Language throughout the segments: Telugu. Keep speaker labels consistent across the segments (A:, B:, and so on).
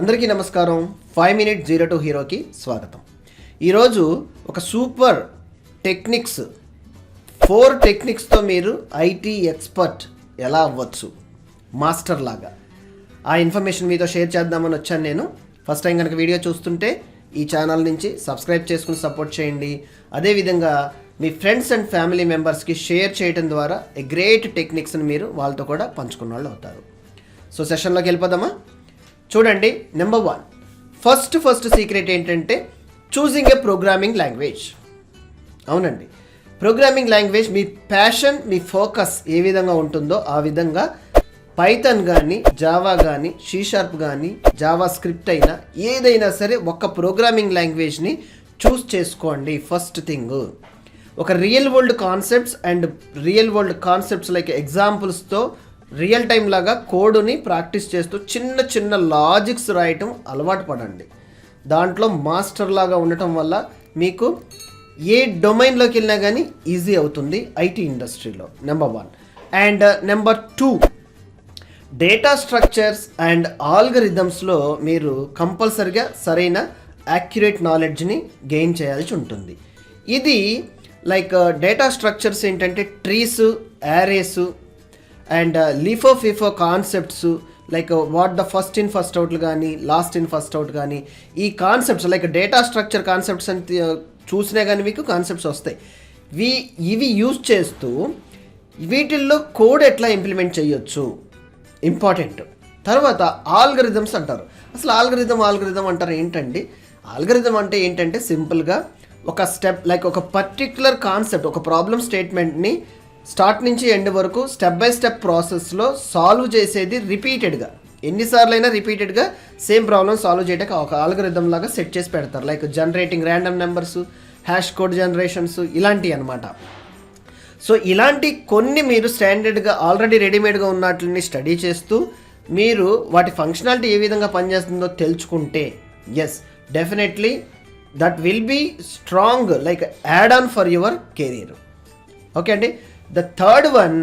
A: అందరికీ నమస్కారం. 5 Minute 0 to హీరోకి స్వాగతం. ఈరోజు ఒక సూపర్ టెక్నిక్స్ 4 టెక్నిక్స్తో మీరు ఐటీ ఎక్స్పర్ట్ ఎలా అవ్వచ్చు మాస్టర్ లాగా ఆ ఇన్ఫర్మేషన్ మీతో షేర్ చేద్దామని వచ్చాను నేను. ఫస్ట్ టైం కనుక వీడియో చూస్తుంటే ఈ ఛానల్ నుంచి సబ్స్క్రైబ్ చేసుకుని సపోర్ట్ చేయండి. అదేవిధంగా మీ ఫ్రెండ్స్ అండ్ ఫ్యామిలీ మెంబర్స్కి షేర్ చేయడం ద్వారా గ్రేట్ టెక్నిక్స్ని మీరు వాళ్ళతో కూడా పంచుకున్న వాళ్ళు అవుతారు. సో సెషన్లోకి వెళ్ళిపోదామా? చూడండి, నెంబర్ 1 ఫస్ట్ సీక్రెట్ ఏంటంటే చూసింగ్ ఏ ప్రోగ్రామింగ్ లాంగ్వేజ్. అవునండి, ప్రోగ్రామింగ్ లాంగ్వేజ్ మీ ప్యాషన్, మీ ఫోకస్ ఏ విధంగా ఉంటుందో ఆ విధంగా పైథాన్ కానీ, జావా కానీ, C# కానీ, జావా స్క్రిప్ట్ అయినా ఏదైనా సరే ఒక ప్రోగ్రామింగ్ లాంగ్వేజ్ని చూస్ చేసుకోండి. ఫస్ట్ థింగ్, ఒక real world concepts and real world concepts like ఎగ్జాంపుల్స్తో రియల్ టైం లాగా కోడుని ప్రాక్టీస్ చేస్తూ చిన్న చిన్న లాజిక్స్ రాయటం అలవాటు పడండి. దాంట్లో మాస్టర్ లాగా ఉండటం వల్ల మీకు ఏ డొమైన్లోకి వెళ్ళినా కానీ ఈజీ అవుతుంది ఐటీ ఇండస్ట్రీలో. Number 1. And number 2, data structures and ఆల్గరిథమ్స్లో మీరు కంపల్సరిగా సరైన యాక్యురేట్ నాలెడ్జ్ని గెయిన్ చేయాల్సి ఉంటుంది. ఇది లైక్ డేటా స్ట్రక్చర్స్ ఏంటంటే trees, arrays and LIFO FIFO concepts like what the first in first అవుట్లు కానీ, లాస్ట్ ఇన్ ఫస్ట్ అవుట్ కానీ, ఈ concepts like data structure concepts అని చూసినా కానీ మీకు కాన్సెప్ట్స్ వస్తాయి. ఇవి యూజ్ చేస్తూ వీటిల్లో కోడ్ ఎట్లా ఇంప్లిమెంట్ చేయొచ్చు ఇంపార్టెంట్. తర్వాత ఆల్గరిథమ్స్ అంటారు. అసలు ఆల్గరిథం అంటారు ఏంటండి? ఆల్గరిథం అంటే ఏంటంటే సింపుల్గా ఒక స్టెప్ లైక్ ఒక పర్టిక్యులర్ కాన్సెప్ట్, ఒక ప్రాబ్లమ్ స్టేట్మెంట్ని స్టార్ట్ నుంచి ఎండ్ వరకు స్టెప్ బై స్టెప్ ప్రాసెస్లో సాల్వ్ చేసేది రిపీటెడ్గా, ఎన్నిసార్లు అయినా రిపీటెడ్గా సేమ్ ప్రాబ్లమ్ సాల్వ్ చేయడానికి ఒక ఆల్గరిథం లాగా సెట్ చేసి పెడతారు. Like generating random numbers, hash code generations ఇలాంటివి అనమాట. సో ఇలాంటి కొన్ని మీరు స్టాండర్డ్గా ఆల్రెడీ రెడీమేడ్గా ఉన్నట్లని స్టడీ చేస్తూ మీరు వాటి ఫంక్షనాలిటీ ఏ విధంగా పనిచేస్తుందో తెలుసుకుంటే yes definitely that will be strong like add on for your career. Okay అండి. ద థర్డ్ వన్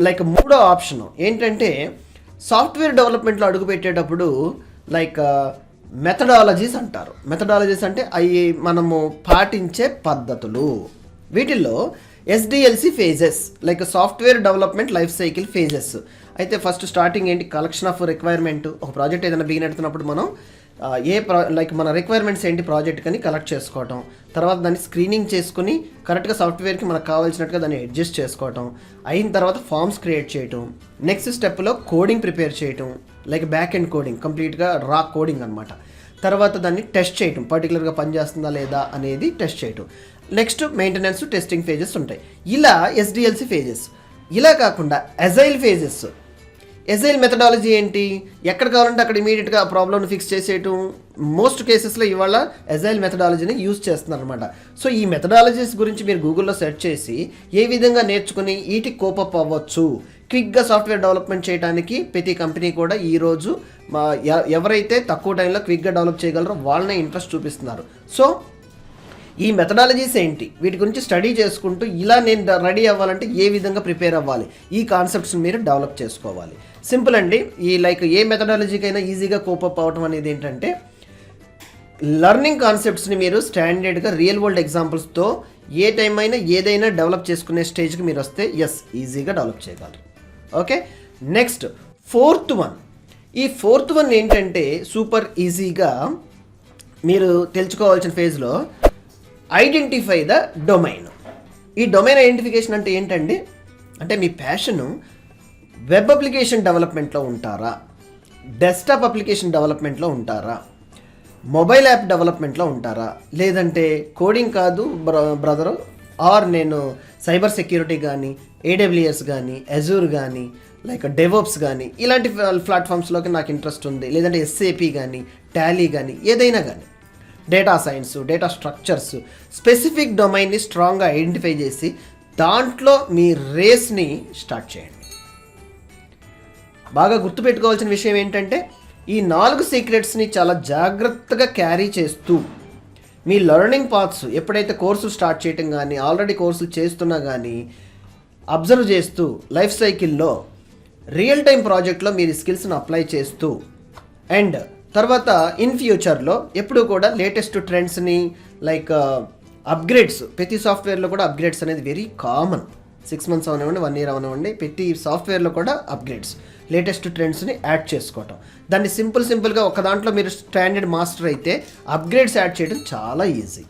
A: లైక్ మూడో ఆప్షన్ ఏంటంటే సాఫ్ట్వేర్ డెవలప్మెంట్లో అడుగు పెట్టేటప్పుడు లైక్ మెథడాలజీస్ అంటారు. మెథడాలజీస్ అంటే అవి మనము పాటించే పద్ధతులు. వీటిల్లో SDLC phases like software development life cycle phases. అయితే ఫస్ట్ స్టార్టింగ్ ఏంటి, కలెక్షన్ ఆఫ్ రిక్వైర్మెంట్. ఒక ప్రాజెక్ట్ ఏదైనా బిగిన్ అవుతున్నప్పుడు మనం లైక్ మన రిక్వైర్మెంట్స్ ఏంటి ప్రాజెక్ట్ అని కలెక్ట్ చేసుకోవటం, తర్వాత దాన్ని స్క్రీనింగ్ చేసుకుని కరెక్ట్గా సాఫ్ట్వేర్కి మనకు కావాల్సినట్టుగా దాన్ని అడ్జస్ట్ చేసుకోవటం, అయిన తర్వాత ఫామ్స్ క్రియేట్ చేయటం, నెక్స్ట్ స్టెప్లో కోడింగ్ ప్రిపేర్ చేయటం లైక్ బ్యాక్ ఎండ్ కోడింగ్, కంప్లీట్గా రా కోడింగ్ అనమాట. తర్వాత దాన్ని టెస్ట్ చేయటం, పర్టికులర్గా పనిచేస్తుందా లేదా అనేది టెస్ట్ చేయటం. నెక్స్ట్ మెయింటెనెన్స్, టెస్టింగ్ ఫేజెస్ ఉంటాయి. ఇలా SDLC ఫేజెస్. ఇలా కాకుండా అజైల్ ఫేజెస్. ఎజైల్ మెథడాలజీ ఏంటి, ఎక్కడ కావాలంటే అక్కడ ఇమీడియట్గా ఆ ప్రాబ్లమ్ని ఫిక్స్ చేసేయటం. మోస్ట్ కేసెస్లో ఇవాళ ఎజైల్ మెథడాలజీని యూజ్ చేస్తున్నారు అనమాట. సో ఈ మెథడాలజీస్ గురించి మీరు గూగుల్లో సెర్చ్ చేసి ఏ విధంగా నేర్చుకుని వీటికి కోపప్ అవ్వచ్చు, క్విక్గా సాఫ్ట్వేర్ డెవలప్మెంట్ చేయడానికి ప్రతి కంపెనీ కూడా ఈరోజు ఎవరైతే తక్కువ టైంలో క్విక్గా డెవలప్ చేయగలరో వాళ్ళనే ఇంట్రెస్ట్ చూపిస్తున్నారు. సో ఈ మెథడాలజీస్ ఏంటి, వీటి గురించి స్టడీ చేసుకుంటూ ఇలా నేను రెడీ అవ్వాలంటే ఏ విధంగా ప్రిపేర్ అవ్వాలి, ఈ కాన్సెప్ట్స్ని మీరు డెవలప్ చేసుకోవాలి. సింపుల్ అండి. ఈ లైక్ ఏ మెథడాలజీకైనా ఈజీగా కోపప్ అవ్వటం అనేది ఏంటంటే లర్నింగ్ కాన్సెప్ట్స్ని మీరు స్టాండర్డ్గా రియల్ వరల్డ్ ఎగ్జాంపుల్స్తో ఏ టైం అయినా ఏదైనా డెవలప్ చేసుకునే స్టేజ్కి మీరు వస్తే ఎస్ ఈజీగా డెవలప్ చేయగలరు. ఓకే. నెక్స్ట్ ఈ ఫోర్త్ వన్ ఏంటంటే సూపర్ ఈజీగా మీరు తెలుసుకోవాల్సిన ఫేజ్లో ఐడెంటిఫై ద డొమైన్. ఈ డొమైన్ ఐడెంటిఫికేషన్ అంటే ఏంటండి, అంటే మీ ప్యాషను వెబ్ అప్లికేషన్ డెవలప్మెంట్లో ఉంటారా, డెస్క్టాప్ అప్లికేషన్ డెవలప్మెంట్లో ఉంటారా, మొబైల్ యాప్ డెవలప్మెంట్లో ఉంటారా, లేదంటే కోడింగ్ కాదు బ్రదరు ఆర్ నేను సైబర్ సెక్యూరిటీ కానీ, AWS కానీ, అజూర్ కానీ, లైక్ డెవోప్స్ కానీ ఇలాంటి ప్లాట్ఫామ్స్లోకి నాకు ఇంట్రెస్ట్ ఉంది, లేదంటే SAP కానీ, టాలీ కానీ ఏదైనా కానీ, data science, data structures, specific డొమైన్ని స్ట్రాంగ్గా ఐడెంటిఫై చేసి దాంట్లో మీ రేస్ని స్టార్ట్ చేయండి. బాగా గుర్తుపెట్టుకోవాల్సిన విషయం ఏంటంటే ఈ 4 సీక్రెట్స్ని చాలా జాగ్రత్తగా క్యారీ చేస్తూ మీ లెర్నింగ్ పాత్స్ ఎప్పుడైతే కోర్సులు స్టార్ట్ చేయటం కానీ, ఆల్రెడీ కోర్సులు చేస్తున్నా కానీ అబ్జర్వ్ చేస్తూ లైఫ్ సైకిల్లో రియల్ టైం ప్రాజెక్ట్లో మీరు స్కిల్స్ని అప్లై చేస్తూ అండ్ తర్వాత ఇన్ ఫ్యూచర్లో ఎప్పుడు కూడా లేటెస్ట్ ట్రెండ్స్ని లైక్ అప్గ్రేడ్స్, ప్రతి సాఫ్ట్వేర్లో కూడా అప్గ్రేడ్స్ అనేది వెరీ కామన్. 6 months అవనివ్వండి, 1 year అవనివ్వండి, ప్రతి సాఫ్ట్వేర్లో కూడా అప్గ్రేడ్స్, లేటెస్ట్ ట్రెండ్స్ని యాడ్ చేసుకోవటం. దాన్ని సింపుల్గా ఒక దాంట్లో మీరు స్టాండర్డ్ మాస్టర్ అయితే అప్గ్రేడ్స్ యాడ్ చేయడం చాలా ఈజీ.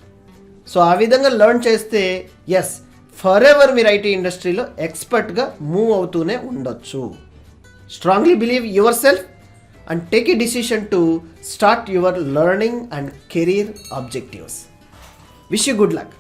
A: సో ఆ విధంగా లెర్న్ చేస్తే ఎస్ ఫర్ ఎవర్ మీరు ఐటీ ఇండస్ట్రీలో ఎక్స్పర్ట్గా మూవ్ అవుతూనే ఉండొచ్చు. Strongly believe your self and take a decision to start your learning and career objectives. Wish you good luck.